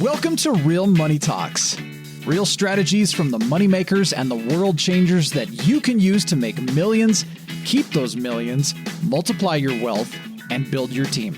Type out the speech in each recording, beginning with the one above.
Welcome to Real Money Talks. Real strategies from the moneymakers and the world changers that you can use to make millions, keep those millions, multiply your wealth, and build your team.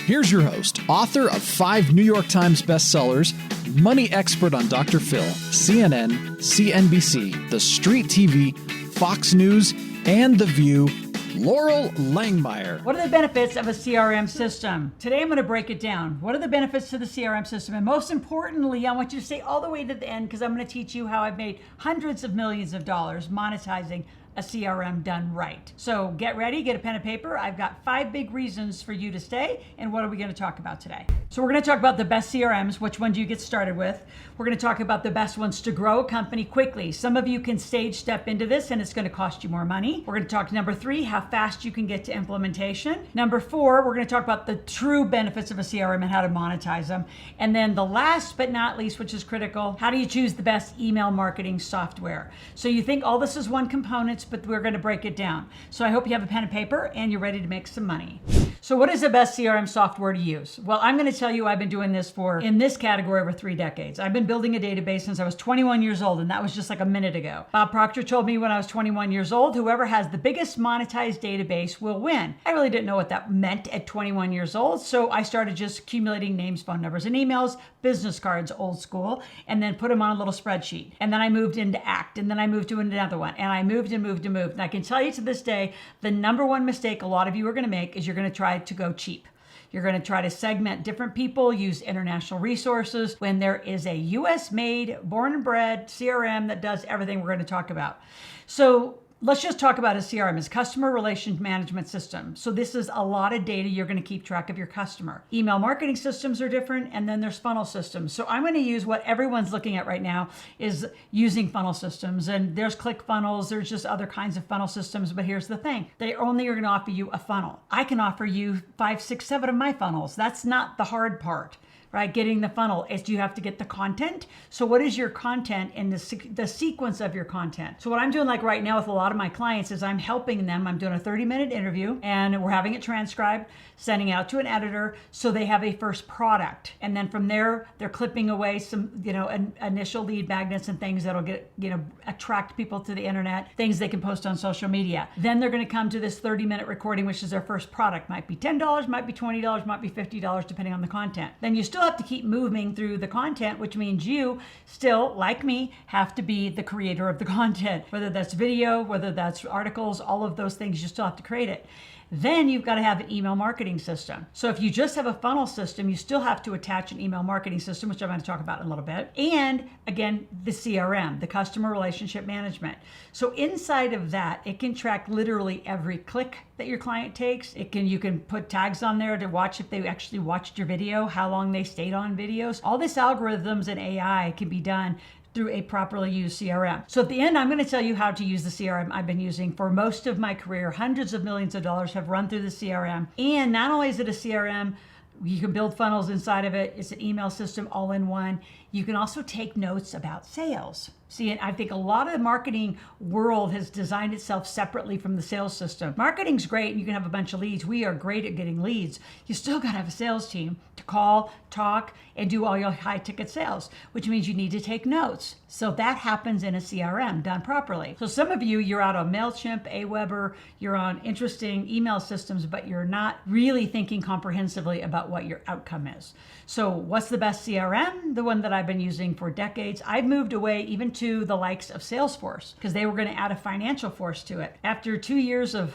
Here's your host, author of 5 New York Times bestsellers, money expert on Dr. Phil, CNN, CNBC, The Street TV, Fox News, and The View, Loral Langemeier. What are the benefits of a CRM system? Today I'm going to break it down. What are the benefits to the CRM system? And most importantly, I want you to stay all the way to the end because I'm going to teach you how I've made hundreds of millions of dollars monetizing a CRM done right. So get ready, get a pen and paper. I've got 5 big reasons for you to stay. And what are we going to talk about today? So we're going to talk about the best CRMs, which one do you get started with? We're going to talk about the best ones to grow a company quickly. Some of you can stage step into this and it's going to cost you more money. We're going to talk number 3, how fast you can get to implementation. Number 4, we're going to talk about the true benefits of a CRM and how to monetize them. And then the last but not least, which is critical, how do you choose the best email marketing software? So you think all this is one component, but we're going to break it down. So I hope you have a pen and paper and you're ready to make some money. So what is the best CRM software to use? Well, I'm going to tell you I've been doing this in this category over 3 decades. I've been building a database since I was 21 years old, and that was just like a minute ago. Bob Proctor told me when I was 21 years old, whoever has the biggest monetized database will win. I really didn't know what that meant at 21 years old, so I started just accumulating names, phone numbers, and emails, business cards, old school, and then put them on a little spreadsheet. And then I moved into ACT, and then I moved to another one, and I moved and moved and moved. And I can tell you to this day, the number one mistake a lot of you are going to make is you're going to try to go cheap. You're going to try to segment different people, use international resources when there is a US made, born and bred CRM that does everything we're going to talk about. So let's just talk about a CRM. It's customer relation management system. So this is a lot of data. You're going to keep track of your customer. Email marketing systems are different, and then there's funnel systems. So I'm going to use what everyone's looking at right now is using funnel systems. And there's ClickFunnels. There's just other kinds of funnel systems. But here's the thing. They only are going to offer you a funnel. I can offer you 5, 6, 7 of my funnels. That's not the hard part. Right? Getting the funnel is you have to get the content. So what is your content and the sequence of your content? So what I'm doing like right now with a lot of my clients is I'm helping them. I'm doing a 30-minute interview and we're having it transcribed, sending out to an editor so they have a first product. And then from there, they're clipping away some, initial lead magnets and things that'll get, attract people to the internet, things they can post on social media. Then they're going to come to this 30-minute recording, which is their first product. Might be $10, might be $20, might be $50, depending on the content. Then you still have to keep moving through the content, which means you still, like me, have to be the creator of the content, whether that's video, whether that's articles, all of those things, you still have to create it. Then you've got to have an email marketing system. So if you just have a funnel system, you still have to attach an email marketing system, which I'm going to talk about in a little bit. And again, the CRM, the customer relationship management. So inside of that, it can track literally every click that your client takes. You can put tags on there to watch if they actually watched your video, how long they stayed on videos. All this algorithms and AI can be done through a properly used CRM. So at the end, I'm going to tell you how to use the CRM I've been using for most of my career. Hundreds of millions of dollars have run through the CRM. And not only is it a CRM, you can build funnels inside of it. It's an email system all in one. You can also take notes about sales. See, I think a lot of the marketing world has designed itself separately from the sales system. Marketing's great and you can have a bunch of leads. We are great at getting leads. You still got to have a sales team to call, talk, and do all your high ticket sales, which means you need to take notes. So that happens in a CRM done properly. So some of you're out on MailChimp, Aweber, you're on interesting email systems, but you're not really thinking comprehensively about what your outcome is. So what's the best CRM? The one that I've been using for decades. I've moved away even to the likes of Salesforce because they were going to add a financial force to it. After 2 years of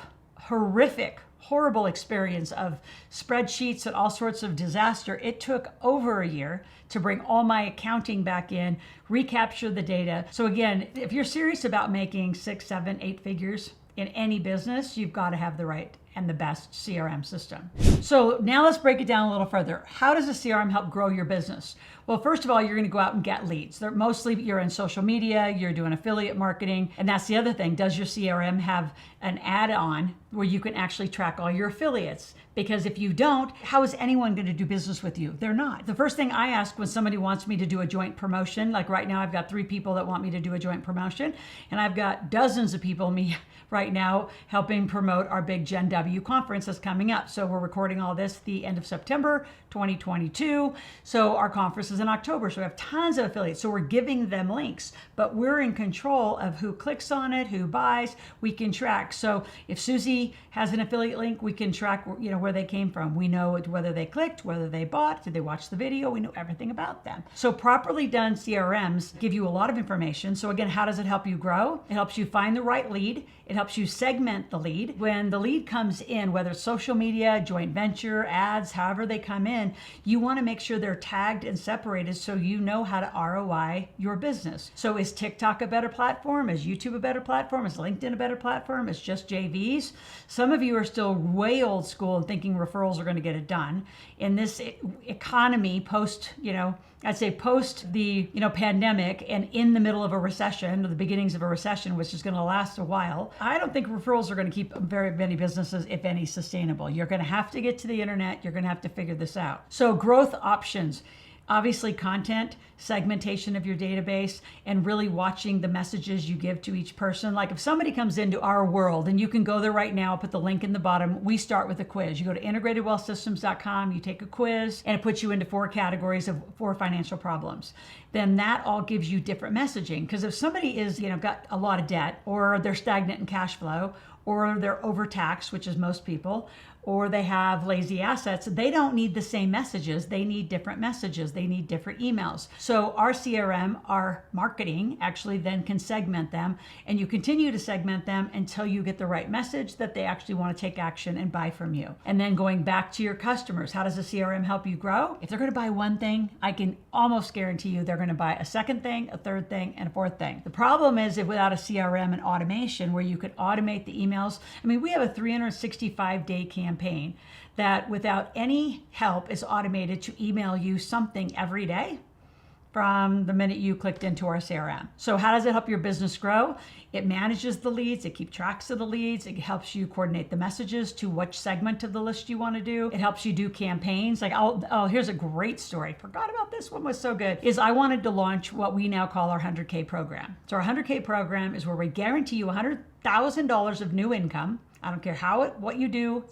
horrible experience of spreadsheets and all sorts of disaster, it took over a year to bring all my accounting back in, recapture the data. So again, if you're serious about making 6, 7, 8 figures in any business, you've got to have the right and the best CRM system. So now let's break it down a little further. How does a CRM help grow your business? Well, first of all, you're going to go out and get leads. You're in social media, you're doing affiliate marketing. And that's the other thing. Does your CRM have an add-on where you can actually track all your affiliates? Because if you don't, how is anyone going to do business with you? They're not. The first thing I ask when somebody wants me to do a joint promotion, like right now I've got 3 people that want me to do a joint promotion, and I've got dozens of people right now helping promote our big Gen W W conference that's coming up. So we're recording all this the end of September 2022. So our conference is in October. So we have tons of affiliates. So we're giving them links, but we're in control of who clicks on it, who buys. We can track. So if Susie has an affiliate link, we can track, where they came from. We know whether they clicked, whether they bought, did they watch the video. We know everything about them. So properly done CRMs give you a lot of information. So again, how does it help you grow? It helps you find the right lead. It helps you segment the lead. When the lead comes in, whether it's social media, joint venture, ads, however they come in, you want to make sure they're tagged and separated so you know how to ROI your business. So is TikTok a better platform? Is YouTube a better platform? Is LinkedIn a better platform? Is just JVs? Some of you are still way old school and thinking referrals are going to get it done. In this economy, post the pandemic and in the middle of a recession, or the beginnings of a recession, which is going to last a while, I don't think referrals are going to keep very many businesses, if any, sustainable. You're going to have to get to the internet. You're going to have to figure this out. So growth options. Obviously, content, segmentation of your database, and really watching the messages you give to each person. Like if somebody comes into our world, and you can go there right now, I'll put the link in the bottom, we start with a quiz. You go to integratedwealthsystems.com, you take a quiz, and it puts you into 4 categories of 4 financial problems. Then that all gives you different messaging. Because if somebody is, got a lot of debt, or they're stagnant in cash flow, or they're overtaxed, which is most people, or they have lazy assets, they don't need the same messages. They need different messages. They need different emails. So our CRM, our marketing, actually then can segment them, and you continue to segment them until you get the right message that they actually want to take action and buy from you. And then going back to your customers, how does the CRM help you grow? If they're going to buy one thing, I can almost guarantee you they're going to buy a second thing, a third thing, and a fourth thing. The problem is if without a CRM and automation where you could automate the emails, we have a 365-day campaign that without any help is automated to email you something every day from the minute you clicked into our CRM. So how does it help your business grow? It manages the leads, it keeps tracks of the leads, it helps you coordinate the messages to which segment of the list you want to do. It helps you do campaigns. Like, here's a great story. Forgot about this one, was so good. I wanted to launch what we now call our 100K program. So our 100K program is where we guarantee you $100,000 of new income. I don't care what you do.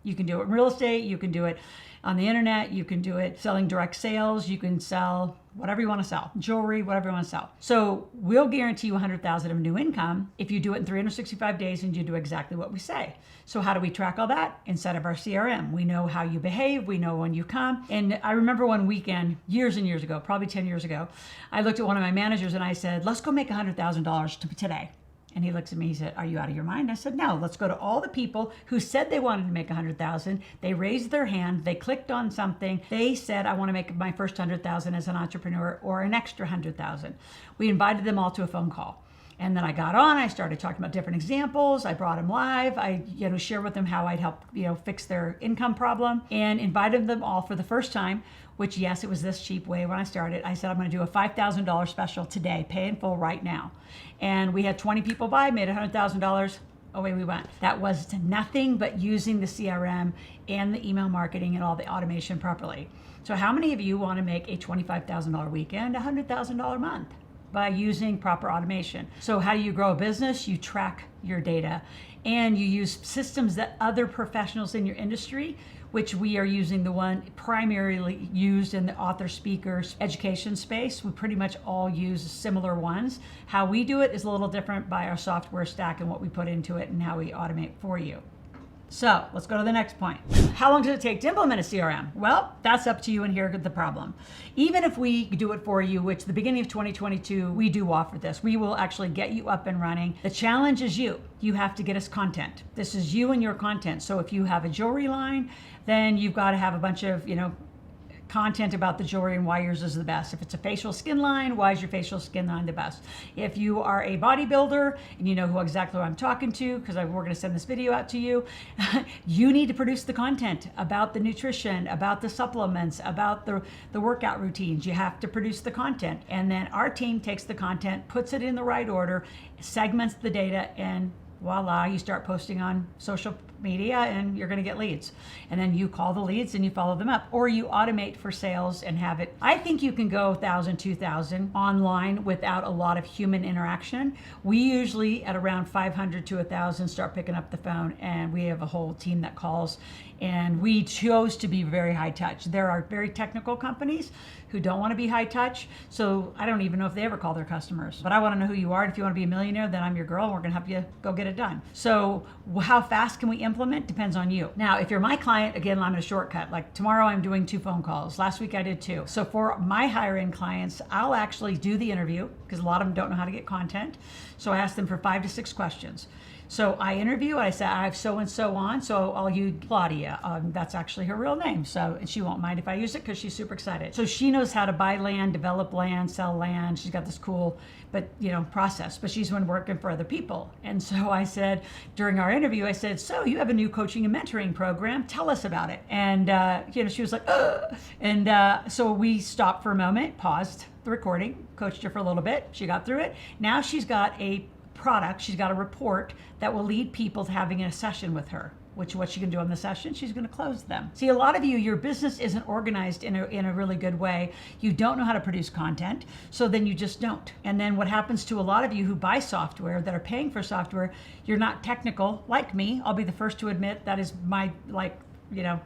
You can do it in real estate. You can do it on the internet. You can do it selling direct sales. You can sell whatever you want to sell, jewelry, whatever you want to sell. So we'll guarantee you $100,000 of new income if you do it in 365 days and you do exactly what we say. So how do we track all that? Inside of our CRM. We know how you behave. We know when you come. And I remember one weekend, years and years ago, probably 10 years ago, I looked at one of my managers and I said, let's go make $100,000 today. And he looks at me, he said, are you out of your mind? I said, no, let's go to all the people who said they wanted to make 100,000. They raised their hand, they clicked on something. They said, I want to make my first 100,000 as an entrepreneur or an extra 100,000. We invited them all to a phone call. And then I got on, I started talking about different examples. I brought them live. I shared with them how I'd help, fix their income problem and invited them all for the first time, which yes, it was this cheap way when I started. I said, I'm going to do a $5,000 special today, pay in full right now. And we had 20 people buy, made $100,000. Away we went. That was nothing but using the CRM and the email marketing and all the automation properly. So how many of you want to make a $25,000 weekend, a $100,000 month? By using proper automation. So how do you grow a business? You track your data and you use systems that other professionals in your industry, which we are using the one primarily used in the author speakers education space. We pretty much all use similar ones. How we do it is a little different by our software stack and what we put into it and how we automate for you. So let's go to the next point. How long does it take to implement a CRM? Well, that's up to you, and here's the problem. Even if we do it for you, which the beginning of 2022, we do offer this. We will actually get you up and running. The challenge is you. You have to get us content. This is you and your content. So if you have a jewelry line, then you've got to have a bunch of, content about the jewelry and why yours is the best. If it's a facial skin line, why is your facial skin line the best? If you are a bodybuilder and you know exactly who I'm talking to, because we're going to send this video out to you, you need to produce the content about the nutrition, about the supplements, about the workout routines. You have to produce the content. And then our team takes the content, puts it in the right order, segments the data, and voila, you start posting on social media and you're going to get leads. And then you call the leads and you follow them up, or you automate for sales and have it. I think you can go 1,000, 2,000 online without a lot of human interaction. We usually at around 500 to 1,000 start picking up the phone, and we have a whole team that calls, and we chose to be very high touch. There are very technical companies who don't want to be high touch, so I don't even know if they ever call their customers. But I want to know who you are, and if you want to be a millionaire, then I'm your girl, and we're going to help you go get it done. So how fast can we implement? Depends on you. Now, if you're my client, again, I'm in a shortcut. Like tomorrow I'm doing 2 phone calls. Last week I did 2. So for my higher end clients, I'll actually do the interview because a lot of them don't know how to get content. So I ask them for 5 to 6 questions. So I interview, I say, I have so-and-so on, so I'll use Claudia. That's actually her real name. So she won't mind if I use it because she's super excited. So she knows how to buy land, develop land, sell land. She's got this cool, process, but she's been working for other people. And so I said, during our interview, I said, so you have a new coaching and mentoring program. Tell us about it. And, she was like, ugh. And so we stopped for a moment, paused the recording, coached her for a little bit. She got through it. Now she's got a product, she's got a report that will lead people to having a session with her, which what she can do on the session, she's going to close them. See, a lot of you, your business isn't organized in a really good way. You don't know how to produce content, so then you just don't. And then what happens to a lot of you who buy software, that are paying for software, you're not technical like me. I'll be the first to admit that is my,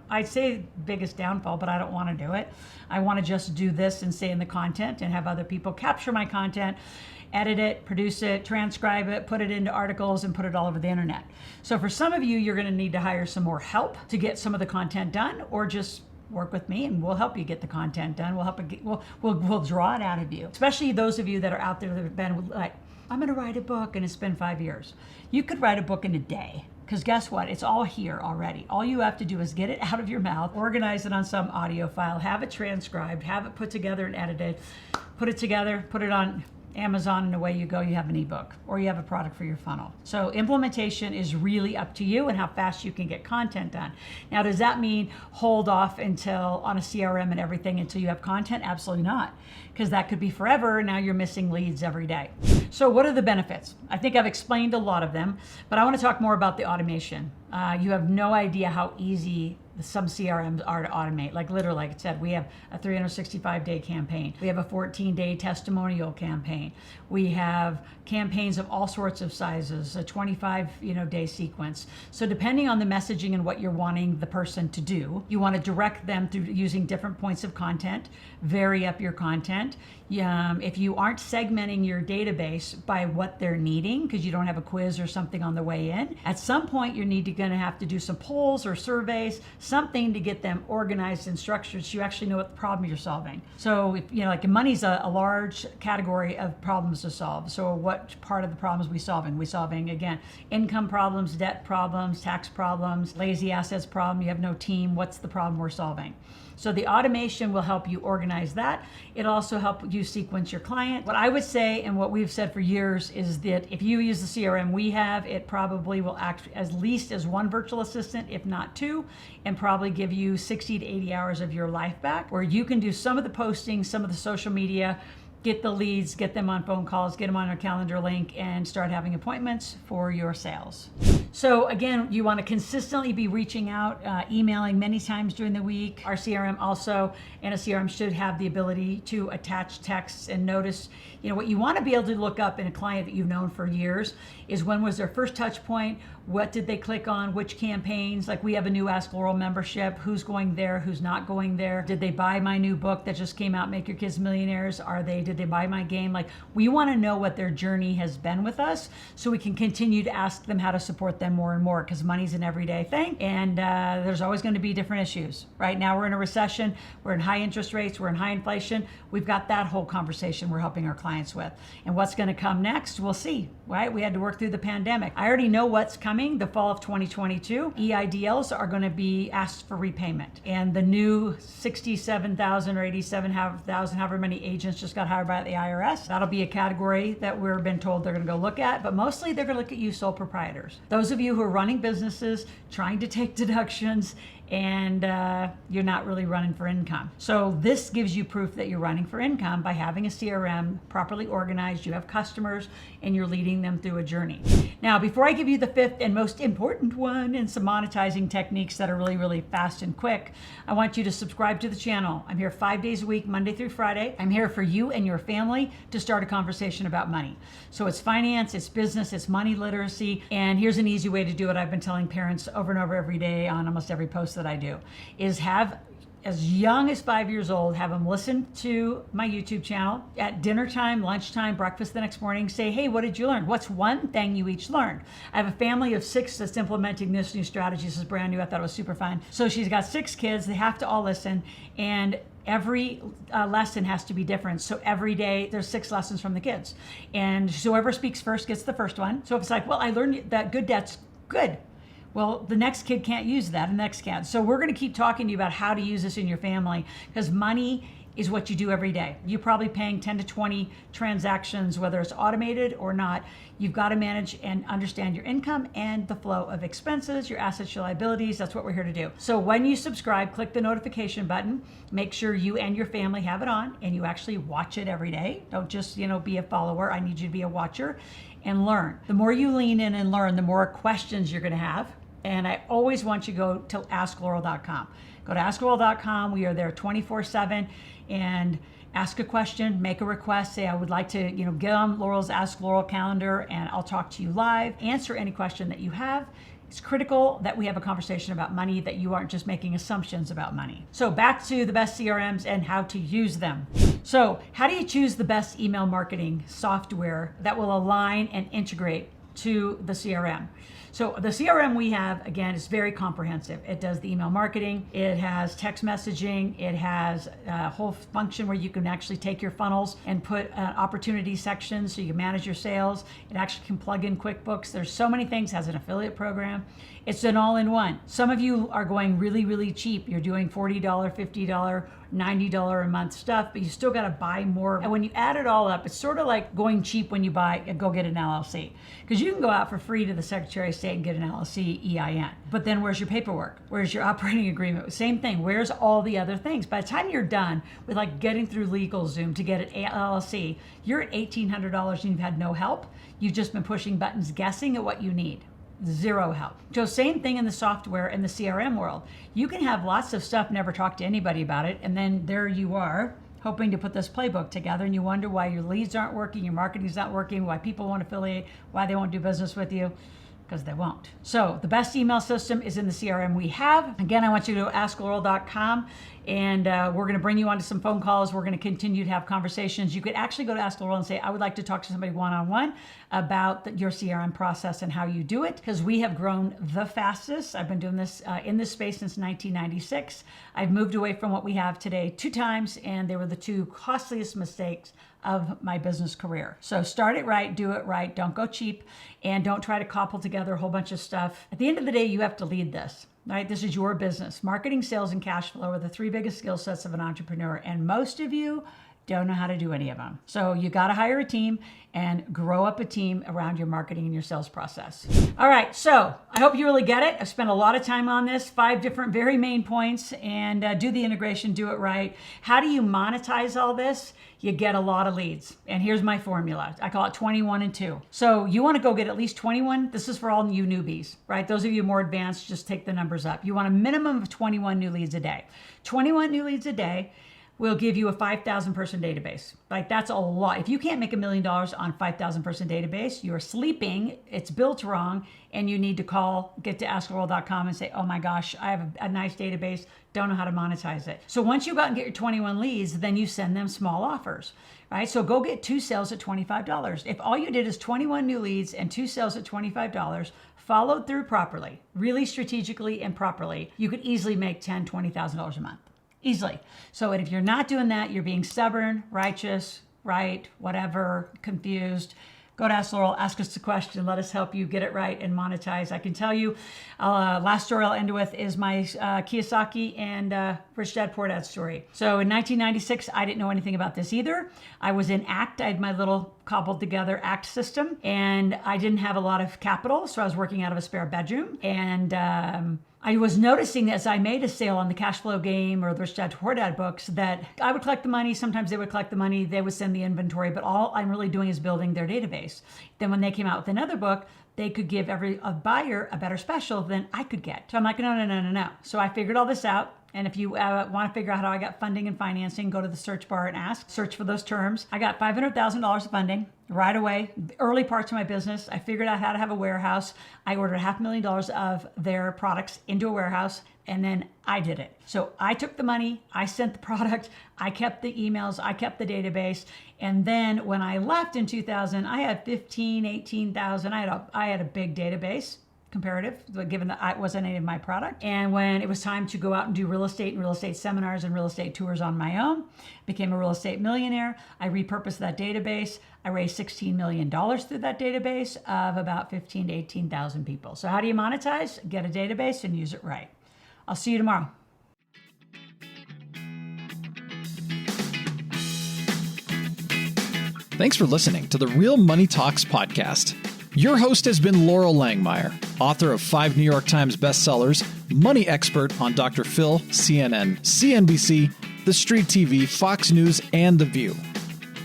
I'd say biggest downfall, but I don't want to do it. I want to just do this and stay in the content and have other people capture my content, edit it, produce it, transcribe it, put it into articles, and put it all over the internet. So for some of you, you're going to need to hire some more help to get some of the content done, or just work with me and we'll help you get the content done. We'll draw it out of you. Especially those of you that are out there that have been like, I'm going to write a book and it's been 5 years. You could write a book in a day. Because guess what? It's all here already. All you have to do is get it out of your mouth, organize it on some audio file, have it transcribed, have it put together and edited, put it together, put it on Amazon, and away you go. You have an ebook or you have a product for your funnel. So implementation is really up to you and how fast you can get content done. Now, does that mean hold off until on a CRM and everything until you have content? Absolutely not, because that could be forever. Now you're missing leads every day. So what are the benefits? I think I've explained a lot of them, but I want to talk more about the automation. You have no idea how easy some CRMs are to automate. Like literally, like I said, we have a 365-day campaign. We have a 14-day testimonial campaign. We have campaigns of all sorts of sizes, a 25-day sequence. So depending on the messaging and what you're wanting the person to do, you want to direct them through using different points of content, vary up your content. If you aren't segmenting your database by what they're needing, because you don't have a quiz or something on the way in, at some point you're going to have to do some polls or surveys, something to get them organized and structured so you actually know what the problem you're solving. So if money's a large category of problems to solve. So what part of the problems we solving? We solving, again, income problems, debt problems, tax problems, lazy assets problem. You have no team. What's the problem we're solving? So the automation will help you organize that. It'll also help you sequence your client. What I would say, and what we've said for years, is that if you use the CRM we have, it probably will act as least as 1 virtual assistant, if not 2, and probably give you 60 to 80 hours of your life back, where you can do some of the posting, some of the social media, get the leads, get them on phone calls, get them on a calendar link, and start having appointments for your sales. So again, you want to consistently be reaching out, emailing many times during the week. Our CRM also, and a CRM should have the ability to attach texts and notice. What you want to be able to look up in a client that you've known for years is when was their first touch point, what did they click on, which campaigns. Like we have a new Ask Loral membership, who's going there, who's not going there. Did they buy my new book that just came out, Make Your Kids Millionaires? Did they buy my game? Like we want to know what their journey has been with us so we can continue to ask them how to support them more and more, because money's an everyday thing, and there's always going to be different issues. Right now we're in a recession, we're in high interest rates, we're in high inflation. We've got that whole conversation we're helping our clients with. And what's going to come next, we'll see, right? We had to work through the pandemic. I already know what's coming. The fall of 2022, EIDLs are going to be asked for repayment. And the new 67,000 or 87,000, however many agents just got hired by the IRS, that'll be a category that we've been told they're going to go look at, but mostly they're going to look at you sole proprietors. Those of you who are running businesses, trying to take deductions, and you're not really running for income. So this gives you proof that you're running for income by having a CRM properly organized, you have customers, and you're leading them through a journey. Now, before I give you the fifth and most important one and some monetizing techniques that are really, really fast and quick, I want you to subscribe to the channel. I'm here 5 days a week, Monday through Friday. I'm here for you and your family to start a conversation about money. So it's finance, it's business, it's money literacy, and here's an easy way to do it. I've been telling parents over and over every day on almost every post that I do, is have as young as 5 years old, have them listen to my YouTube channel at dinner time, lunchtime, breakfast the next morning. Say, hey, what did you learn? What's one thing you each learned? I have a family of 6 that's implementing this new strategy. This is brand new. I thought it was super fun. So she's got 6 kids. They have to all listen. And every lesson has to be different. So every day there's 6 lessons from the kids. And whoever speaks first gets the first one. So if it's like, well, I learned that good debt's good. Well, the next kid can't use that, and the next can't. So we're going to keep talking to you about how to use this in your family, because money is what you do every day. You're probably paying 10 to 20 transactions, whether it's automated or not. You've got to manage and understand your income and the flow of expenses, your assets, your liabilities. That's what we're here to do. So when you subscribe, click the notification button. Make sure you and your family have it on and you actually watch it every day. Don't just, be a follower. I need you to be a watcher and learn. The more you lean in and learn, the more questions you're going to have. And I always want you to go to askloral.com. Go to askloral.com. We are there 24/7, and ask a question, make a request, say I would like to, get on Loral's Ask Loral calendar, and I'll talk to you live, answer any question that you have. It's critical that we have a conversation about money, that you aren't just making assumptions about money. So back to the best CRMs and how to use them. So how do you choose the best email marketing software that will align and integrate to the CRM? So the CRM we have, again, is very comprehensive. It does the email marketing. It has text messaging. It has a whole function where you can actually take your funnels and put an opportunity section so you can manage your sales. It actually can plug in QuickBooks. There's so many things. It has an affiliate program. It's an all-in-one. Some of you are going really, really cheap. You're doing $40, $50, $90 a month stuff, but you still got to buy more. And when you add it all up, it's sort of like going cheap when you go get an LLC, because you can go out for free to the Secretary of State and get an LLC EIN. But then where's your paperwork? Where's your operating agreement? Same thing. Where's all the other things? By the time you're done with getting through LegalZoom to get an LLC, you're at $1,800 and you've had no help. You've just been pushing buttons, guessing at what you need. Zero help. So same thing in the software and the CRM world. You can have lots of stuff, never talk to anybody about it, and then there you are hoping to put this playbook together, and you wonder why your leads aren't working, your marketing's not working, why people won't affiliate, why they won't do business with you. Because they won't. So the best email system is in the CRM we have. Again, I want you to go to askloral.com, and we're going to bring you onto some phone calls. We're going to continue to have conversations. You could actually go to Ask Loral and say, I would like to talk to somebody one-on-one about your CRM process and how you do it, because we have grown the fastest. I've been doing this in this space since 1996. I've moved away from what we have today 2 times, and they were the 2 costliest mistakes of my business career. So start it right, do it right, don't go cheap, and don't try to cobble together a whole bunch of stuff. At the end of the day, you have to lead this, right? This is your business. Marketing, sales, and cash flow are the 3 biggest skill sets of an entrepreneur, and most of you don't know how to do any of them. So you got to hire a team and grow up a team around your marketing and your sales process. All right, so I hope you really get it. I've spent a lot of time on this, 5 different very main points, and do the integration, do it right. How do you monetize all this? You get a lot of leads. And here's my formula. I call it 21 and 2. So you want to go get at least 21. This is for all you newbies, right? Those of you more advanced, just take the numbers up. You want a minimum of 21 new leads a day. 21 new leads a day will give you a 5,000 person database. That's a lot. If you can't make $1 million on 5,000 person database, you're sleeping, it's built wrong, and you need to get to askloral.com and say, oh my gosh, I have a nice database, don't know how to monetize it. So once you go out and get your 21 leads, then you send them small offers, right? So go get 2 sales at $25. If all you did is 21 new leads and 2 sales at $25, followed through properly, really strategically and properly, you could easily make $10,000, $20,000 a month. Easily. So if you're not doing that, you're being stubborn, righteous, right, whatever, confused. Go to Ask Loral, ask us a question, let us help you get it right and monetize. I can tell you, last story I'll end with is my Kiyosaki and Rich Dad Poor Dad story. So in 1996, I didn't know anything about this either. I was in ACT. I had my little cobbled together ACT system, and I didn't have a lot of capital, so I was working out of a spare bedroom. And I was noticing as I made a sale on the Cash Flow Game or the Rich Dad Poor Dad books that I would collect the money. Sometimes they would collect the money. They would send the inventory, but all I'm really doing is building their database. Then when they came out with another book, they could give a buyer a better special than I could get. So I'm like, no. So I figured all this out. And if you want to figure out how I got funding and financing, go to the search bar and search for those terms. I got $500,000 of funding right away. Early parts of my business, I figured out how to have a warehouse. I ordered $500,000 of their products into a warehouse, and then I did it. So I took the money, I sent the product, I kept the emails, I kept the database. And then when I left in 2000, I had 18,000. I had a big database. Comparative, given that it wasn't any of my product. And when it was time to go out and do real estate and real estate seminars and real estate tours on my own, became a real estate millionaire. I repurposed that database. I raised $16 million through that database of about 15,000 to 18,000 people. So how do you monetize? Get a database and use it right. I'll see you tomorrow. Thanks for listening to the Real Money Talks podcast. Your host has been Loral Langemeier, author of 5 New York Times bestsellers, money expert on Dr. Phil, CNN, CNBC, The Street TV, Fox News, and The View.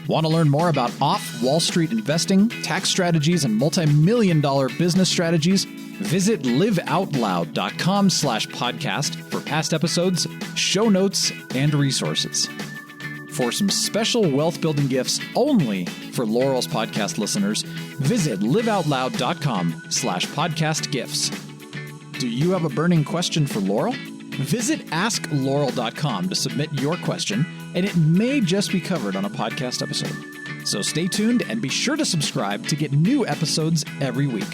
Want to learn more about off-Wall Street investing, tax strategies, and multi-million-dollar business strategies? Visit liveoutloud.com/podcast for past episodes, show notes, and resources. For some special wealth-building gifts only for Loral's podcast listeners, visit liveoutloud.com/podcast gifts. Do you have a burning question for Loral? Visit askloral.com to submit your question, and it may just be covered on a podcast episode. So stay tuned and be sure to subscribe to get new episodes every week.